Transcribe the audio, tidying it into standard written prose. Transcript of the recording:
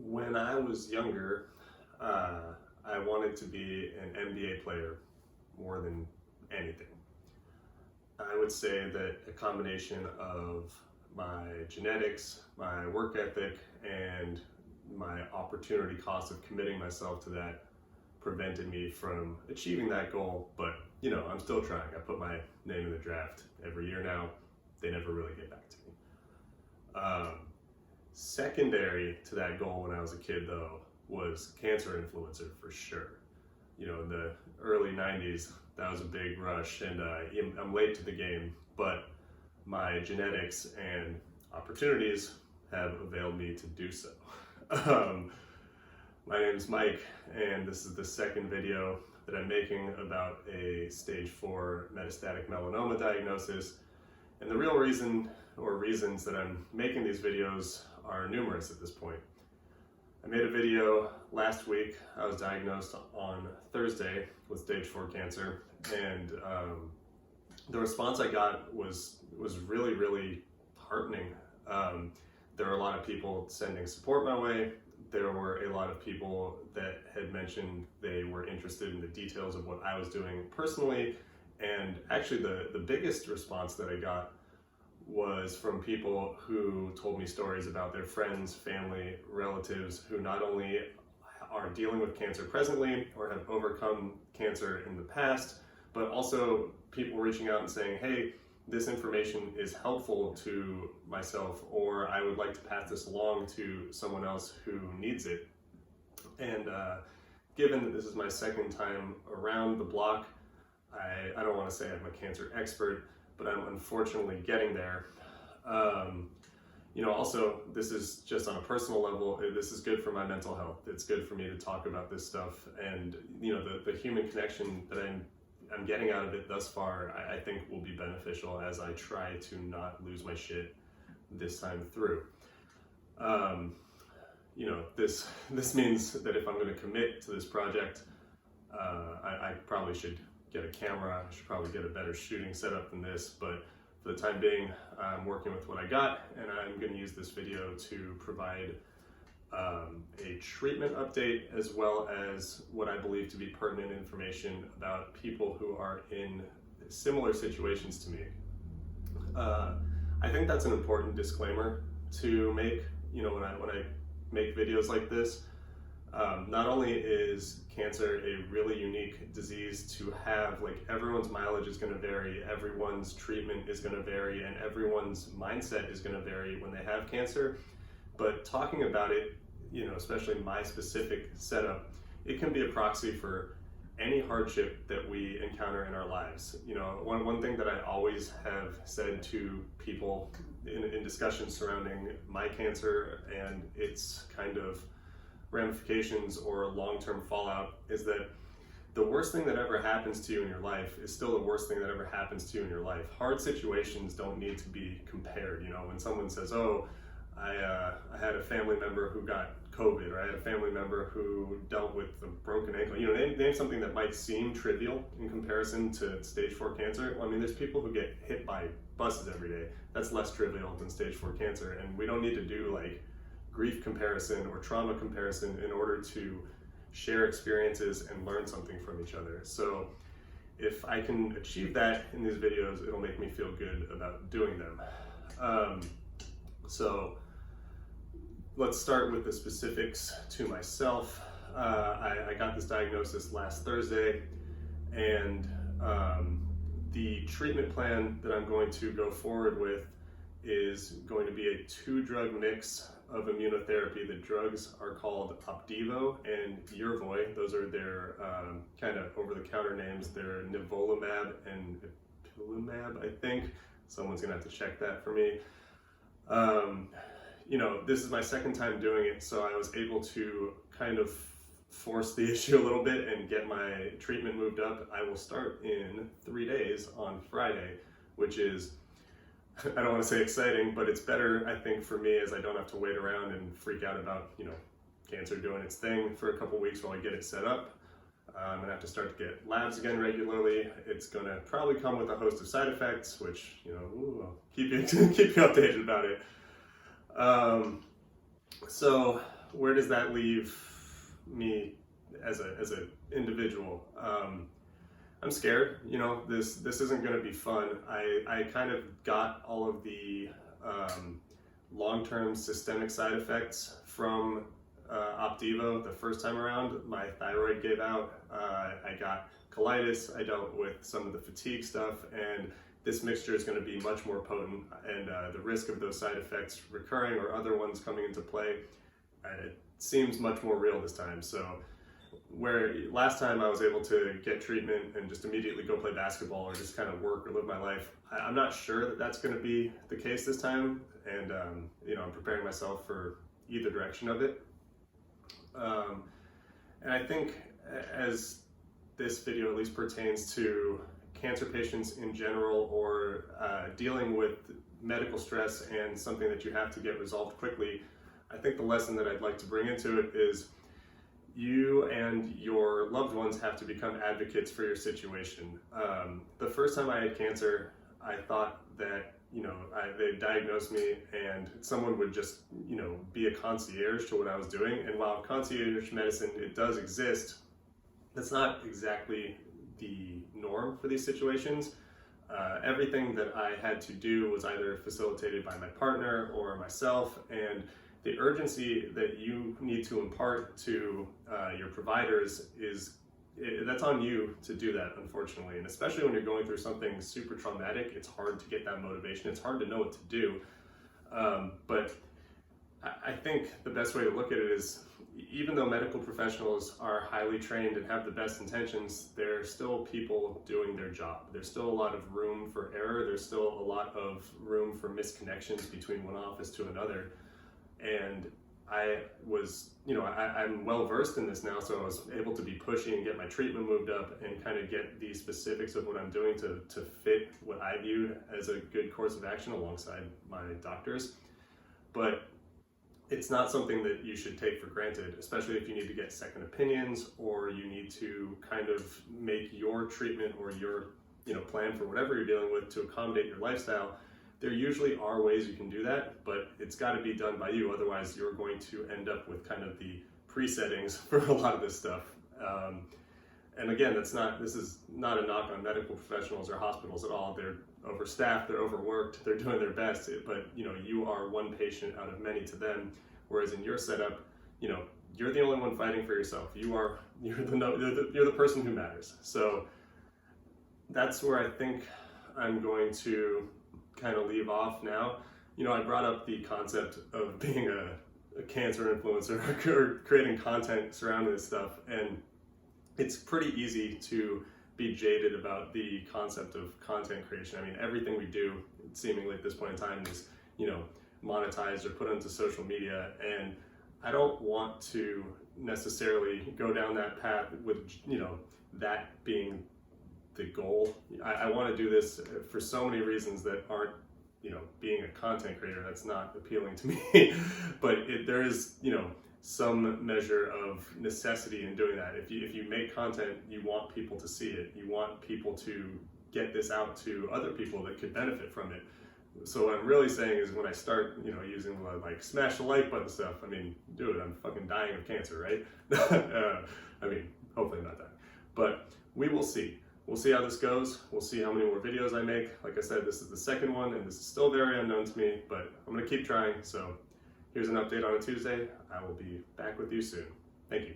When I was younger, I wanted to be an NBA player more than anything. I would say that a combination of my genetics, my work ethic, and my opportunity cost of committing myself to that prevented me from achieving that goal. But, I'm still trying. I put my name in the draft every year now. They never really get back to me. Secondary to that goal when I was a kid, though, was cancer influencer for sure. In the early 90s, that was a big rush, and I'm late to the game, but my genetics and opportunities have availed me to do so. My name is Mike, and this is the second video that I'm making about a stage 4 metastatic melanoma diagnosis. And the real reason or reasons that I'm making these videos are numerous at this point. I made a video last week. I was diagnosed on Thursday with stage 4 cancer, and the response I got was really, really heartening. There were a lot of people sending support my way. There were a lot of people that had mentioned they were interested in the details of what I was doing personally, and actually the biggest response that I got was from people who told me stories about their friends, family, relatives who not only are dealing with cancer presently or have overcome cancer in the past, but also people reaching out and saying, hey, this information is helpful to myself, or I would like to pass this along to someone else who needs it. And given that this is my second time around the block, I don't want to say I'm a cancer expert, but I'm unfortunately getting there. Also, this is just on a personal level, this is good for my mental health. It's good for me to talk about this stuff, and the human connection that I'm getting out of it thus far, I think will be beneficial as I try to not lose my shit this time through. This means that if I'm going to commit to this project, I probably should get a camera. I should probably get a better shooting setup than this, but for the time being, I'm working with what I got, and I'm going to use this video to provide a treatment update, as well as what I believe to be pertinent information about people who are in similar situations to me. I think that's an important disclaimer to make, when I make videos like this. Not only is cancer a really unique disease to have, like, everyone's mileage is going to vary, everyone's treatment is going to vary, and everyone's mindset is going to vary when they have cancer, but talking about it, especially my specific setup, it can be a proxy for any hardship that we encounter in our lives. One thing that I always have said to people in discussions surrounding my cancer and its kind of ramifications or long-term fallout is that the worst thing that ever happens to you in your life is still the worst thing that ever happens to you in your life. Hard situations don't need to be compared. When someone says, oh, I had a family member who got COVID, or I had a family member who dealt with a broken ankle. Name something that might seem trivial in comparison to stage 4 cancer. I mean, there's people who get hit by buses every day. That's less trivial than stage 4 cancer, and we don't need to do like grief comparison or trauma comparison in order to share experiences and learn something from each other. So if I can achieve that in these videos, it'll make me feel good about doing them. So let's start with the specifics to myself. I got this diagnosis last Thursday, and the treatment plan that I'm going to go forward with is going to be a 2-drug mix of immunotherapy. The drugs are called Opdivo and Yervoy. Those are their kind of over-the-counter names. They're nivolumab and ipilimumab, I think. Someone's gonna have to check that for me. This is my second time doing it, so I was able to kind of force the issue a little bit and get my treatment moved up. I will start in 3 days on Friday, which is, I don't want to say exciting, but it's better, I think, for me, as I don't have to wait around and freak out about, cancer doing its thing for a couple weeks while I get it set up. I'm gonna have to start to get labs again regularly. It's gonna probably come with a host of side effects, which, I'll keep you updated about it. So where does that leave me as a individual? I'm scared. You know, this isn't going to be fun. I kind of got all of the long-term systemic side effects from Opdivo the first time around. My thyroid gave out. I got colitis. I dealt with some of the fatigue stuff, and this mixture is going to be much more potent, and the risk of those side effects recurring or other ones coming into play, it seems much more real this time. So where last time I was able to get treatment and just immediately go play basketball or just kind of work or live my life, I'm not sure that that's going to be the case this time, and you know, I'm preparing myself for either direction of it. And I think as this video at least pertains to cancer patients in general, or dealing with medical stress and something that you have to get resolved quickly, I think the lesson that I'd like to bring into it is you and your loved ones have to become advocates for your situation. The first time I had cancer, I thought that, you know, they diagnosed me and someone would just, you know, be a concierge to what I was doing. And while concierge medicine, it does exist, that's not exactly the norm for these situations. Everything that I had to do was either facilitated by my partner or myself, and the urgency that you need to impart to your providers that's on you to do that, unfortunately. And especially when you're going through something super traumatic, it's hard to get that motivation. It's hard to know what to do. But I think the best way to look at it is, even though medical professionals are highly trained and have the best intentions, they're still people doing their job. There's still a lot of room for error. There's still a lot of room for misconnections between one office to another. And I was, you know, I'm well versed in this now, so I was able to be pushy and get my treatment moved up and kind of get the specifics of what I'm doing to fit what I viewed as a good course of action alongside my doctors. But it's not something that you should take for granted, especially if you need to get second opinions, or you need to kind of make your treatment or your, you know, plan for whatever you're dealing with to accommodate your lifestyle. There usually are ways you can do that, but it's got to be done by you. Otherwise, you're going to end up with kind of the pre-settings for a lot of this stuff. And again, this is not a knock on medical professionals or hospitals at all. They're overstaffed, they're overworked, they're doing their best, but you know, you are one patient out of many to them. Whereas in your setup, you know, you're the only one fighting for yourself. You're the person who matters. So that's where I think I'm going to kind of leave off now. You know, I brought up the concept of being a cancer influencer or creating content surrounding this stuff, and it's pretty easy to be jaded about the concept of content creation. I mean, everything we do seemingly at this point in time is, you know, monetized or put onto social media, and I don't want to necessarily go down that path with, you know, that being the goal. I want to do this for so many reasons that aren't, you know, being a content creator, that's not appealing to me. But there is, you know, some measure of necessity in doing that. If you make content, you want people to see it. You want people to get this out to other people that could benefit from it. So what I'm really saying is, when I start, you know, using like smash the like button stuff, I mean, dude, I'm fucking dying of cancer, right? I mean, hopefully not dying, but we will see. We'll see how this goes. We'll see how many more videos I make. Like I said, this is the second one, and this is still very unknown to me, but I'm gonna keep trying. So here's an update on a Tuesday. I will be back with you soon. Thank you.